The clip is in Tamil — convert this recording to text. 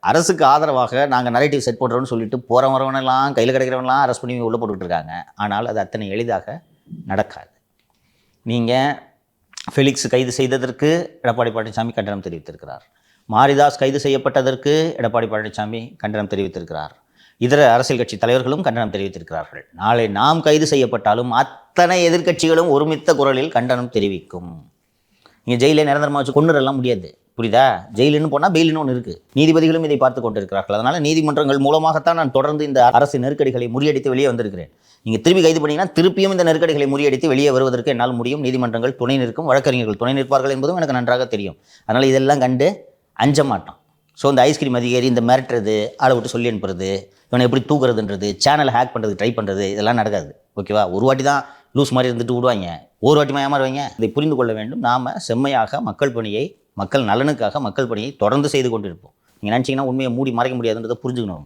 அரசுக்கு ஆதரவாக நாங்கள் நரேட்டிவ் செட் பண்ணுறோன்னு சொல்லிட்டு போகிறவனெல்லாம் கையில் கிடைக்கிறவனெல்லாம் அரெஸ்ட் பண்ணி உள்ளே போட்டுக்கிட்டு இருக்காங்க. ஆனால் அது அத்தனை எளிதாக நடக்காது. நீங்கள் ஃபெலிக்ஸ் கைது செய்ததற்கு எடப்பாடி பழனிசாமி கண்டனம் தெரிவித்திருக்கிறார். மாரிதாஸ் கைது செய்யப்பட்டதற்கு எடப்பாடி பழனிசாமி கண்டனம் தெரிவித்திருக்கிறார். இதர அரசியல் கட்சி தலைவர்களும் கண்டனம் தெரிவித்திருக்கிறார்கள். நாளை நாம் கைது செய்யப்பட்டாலும் அத்தனை எதிர்க்கட்சிகளும் ஒருமித்த குரலில் கண்டனம் தெரிவிக்கும். நீங்கள் ஜெயிலே நிரந்தரமாக வச்சு கொண்டுரெல்லாம் முடியாது, புரியுதா? ஜெயிலுன்னு போனால் பெயிலுன்னு ஒன்று இருக்குது. நீதிபதிகளும் இதை பார்த்து கொண்டிருக்கிறார்கள். அதனால் நீதிமன்றங்கள் மூலமாகத்தான் நான் தொடர்ந்து இந்த அரசு நெருக்கடிகளை முறியடித்து வெளியே வந்திருக்கிறேன். நீங்கள் திருப்பி கைது பண்ணிங்கன்னா திருப்பியும் இந்த நெருக்கடிகளை முறியடித்து வெளியே வருவதற்கு என்னால் முடியும். நீதிமன்றங்கள் துணை நிற்கும், வழக்கறிஞர்கள் துணை நிற்பார்கள் என்பதும் எனக்கு நன்றாக தெரியும். அதனால் இதெல்லாம் கண்டு அஞ்ச மாட்டோம். ஸோ இந்த ஐஸ்கிரீம் அதிகாரி இந்த மிரட்டுறது, ஆளை விட்டு சொல்லி அனுப்புறது, இவனை எப்படி தூக்குறதுன்றது, சேனலை ஹேக் பண்ணுறது ட்ரை பண்ணுறது, இதெல்லாம் நடக்காது. ஓகேவா? ஒரு வாட்டி தான் லூஸ் மாதிரி இருந்துட்டு விடுவாங்க, ஒரு வாட்டி ஏமாறுவாங்க. இதை புரிந்து கொள்ள வேண்டும். நாம் செம்மையாக மக்கள் பணியை, மக்கள் நலனுக்காக மக்கள் பணியை தொடர்ந்து செய்து கொண்டிருப்போம். நீங்கள் நினச்சிங்கன்னா உண்மையை மூடி மறைக்க முடியாதுன்றதை புரிஞ்சுக்கணும்.